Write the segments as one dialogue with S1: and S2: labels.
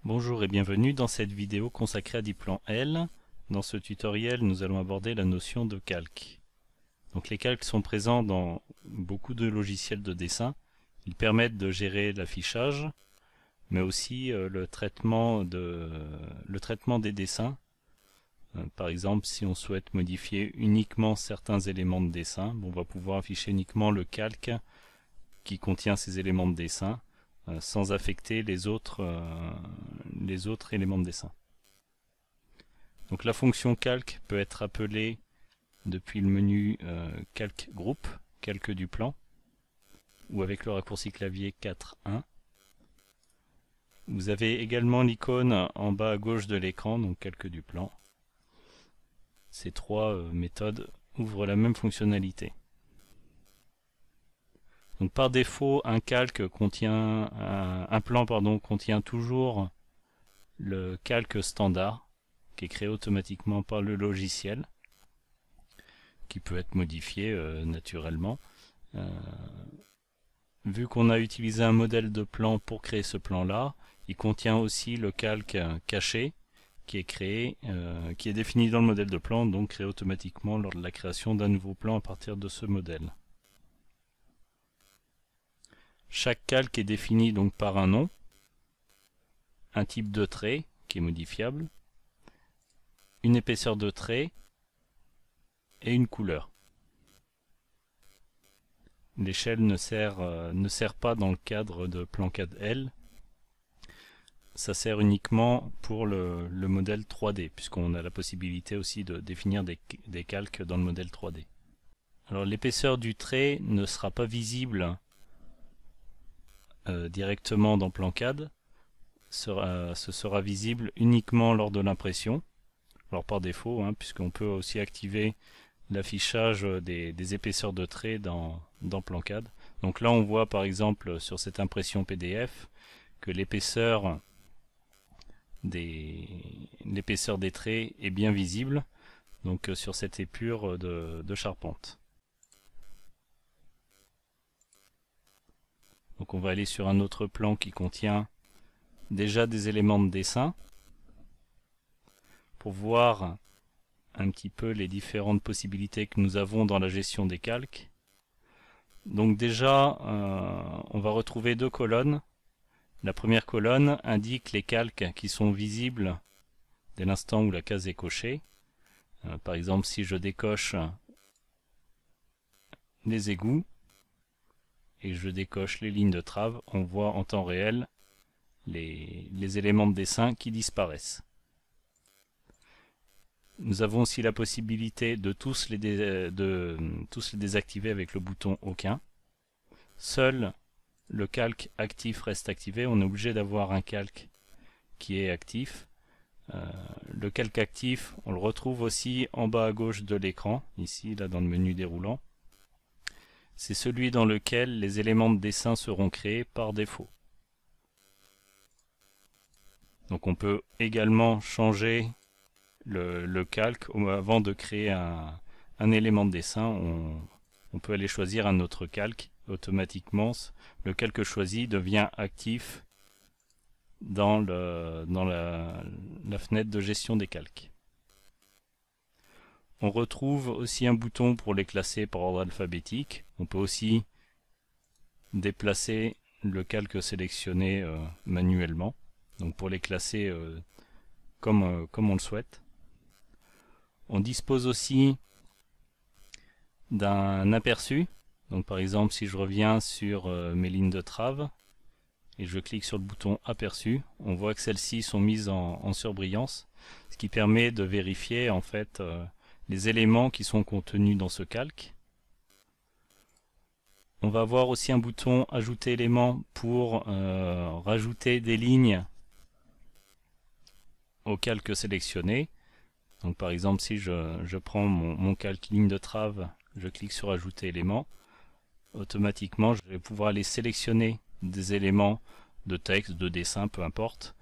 S1: Bonjour et bienvenue dans cette vidéo consacrée à Diplan L. Dans ce tutoriel, nous allons aborder la notion de calque. Donc les calques sont présents dans beaucoup de logiciels de dessin. Ils permettent de gérer l'affichage, mais aussi le traitement des dessins. Par exemple, si on souhaite modifier uniquement certains éléments de dessin, on va pouvoir afficher uniquement le calque qui contient ces éléments de dessin, sans affecter les autres éléments de dessin. Donc la fonction calque peut être appelée depuis le menu calque groupe, calque du plan, ou avec le raccourci clavier 4.1. Vous avez également l'icône en bas à gauche de l'écran, donc calque du plan. Ces trois méthodes ouvrent la même fonctionnalité. Donc par défaut, un plan contient toujours le calque standard qui est créé automatiquement par le logiciel, qui peut être modifié naturellement. Vu qu'on a utilisé un modèle de plan pour créer ce plan-là, il contient aussi le calque caché qui est défini dans le modèle de plan, donc créé automatiquement lors de la création d'un nouveau plan à partir de ce modèle. Chaque calque est défini donc par un nom, un type de trait qui est modifiable, une épaisseur de trait et une couleur. L'échelle ne sert pas dans le cadre de PlanCAD L. Ça sert uniquement pour le modèle 3D, puisqu'on a la possibilité aussi de définir des calques dans le modèle 3D. Alors l'épaisseur du trait ne sera pas visible directement dans PlanCAD. Ce sera visible uniquement lors de l'impression. Alors par défaut, puisqu'on peut aussi activer l'affichage des épaisseurs de traits dans PlanCAD. Donc là on voit par exemple sur cette impression PDF que l'épaisseur des traits est bien visible, donc sur cette épure de charpente. Donc on va aller sur un autre plan qui contient déjà des éléments de dessin pour voir un petit peu les différentes possibilités que nous avons dans la gestion des calques. Donc déjà, on va retrouver deux colonnes. La première colonne indique les calques qui sont visibles dès l'instant où la case est cochée. Par exemple, si je décoche les égouts et je décoche les lignes de trave, on voit en temps réel les éléments de dessin qui disparaissent. Nous avons aussi la possibilité de tous les désactiver avec le bouton aucun. Seul le calque actif reste activé. On est obligé d'avoir un calque qui est actif. Le calque actif, on le retrouve aussi en bas à gauche de l'écran, ici, là dans le menu déroulant. C'est celui dans lequel les éléments de dessin seront créés par défaut. Donc on peut également changer le calque avant de créer un élément de dessin. On peut aller choisir un autre calque. Automatiquement, le calque choisi devient actif dans la fenêtre de gestion des calques. On retrouve aussi un bouton pour les classer par ordre alphabétique. On peut aussi déplacer le calque sélectionné manuellement, donc pour les classer comme on le souhaite. On dispose aussi d'un aperçu. Donc par exemple, si je reviens sur mes lignes de trave et je clique sur le bouton aperçu, on voit que celles-ci sont mises en surbrillance, ce qui permet de vérifier en fait les éléments qui sont contenus dans ce calque. On va avoir aussi un bouton ajouter élément pour rajouter des lignes au calque sélectionné. Donc par exemple, si je prends mon calque ligne de trave, je clique sur ajouter élément, automatiquement je vais pouvoir aller sélectionner des éléments de texte, de dessin, peu importe,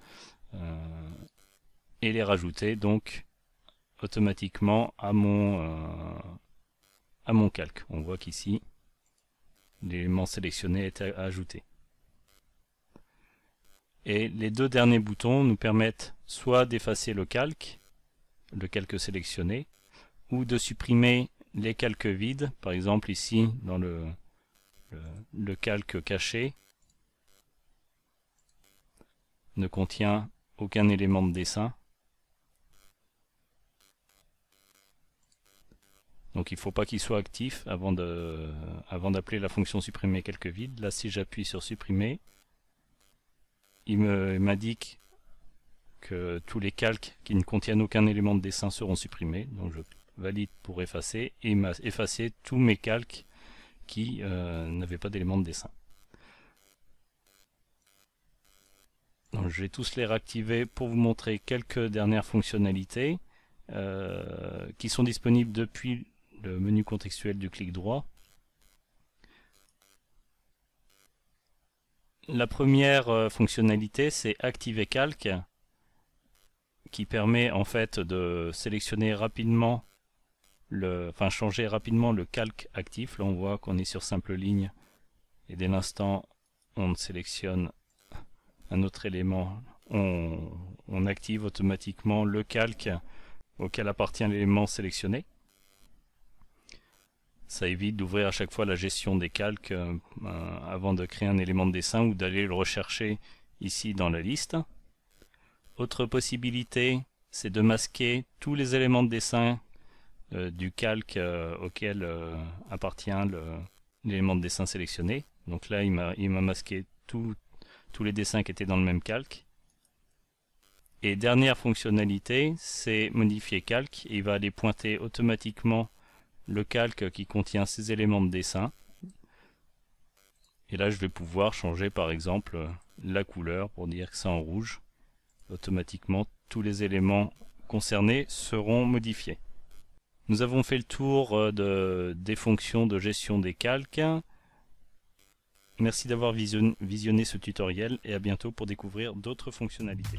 S1: et les rajouter donc automatiquement à mon calque. On voit qu'ici l'élément sélectionné est ajouté. Et les deux derniers boutons nous permettent soit d'effacer le calque sélectionné, ou de supprimer les calques vides. Par exemple ici dans le calque caché ne contient aucun élément de dessin. Donc il ne faut pas qu'il soit actif avant d'appeler la fonction supprimer calque vide. Là, si j'appuie sur supprimer, il m'indique que tous les calques qui ne contiennent aucun élément de dessin seront supprimés. Donc je valide pour effacer, et il m'a effacé tous mes calques qui n'avaient pas d'élément de dessin. Donc je vais tous les réactiver pour vous montrer quelques dernières fonctionnalités qui sont disponibles depuis le menu contextuel du clic droit. La première fonctionnalité, c'est activer calque, qui permet en fait de sélectionner rapidement changer rapidement le calque actif. Là on voit qu'on est sur simple ligne et dès l'instant on sélectionne un autre élément, on active automatiquement le calque auquel appartient l'élément sélectionné. Ça évite d'ouvrir à chaque fois la gestion des calques avant de créer un élément de dessin ou d'aller le rechercher ici dans la liste. Autre possibilité, c'est de masquer tous les éléments de dessin du calque auquel appartient l'élément de dessin sélectionné. Donc là, il m'a masqué tous les dessins qui étaient dans le même calque. Et dernière fonctionnalité, c'est modifier calque. Et il va aller pointer automatiquement le calque qui contient ces éléments de dessin. Et là, je vais pouvoir changer par exemple la couleur pour dire que c'est en rouge. Automatiquement, tous les éléments concernés seront modifiés. Nous avons fait le tour des fonctions de gestion des calques. Merci d'avoir visionné ce tutoriel et à bientôt pour découvrir d'autres fonctionnalités.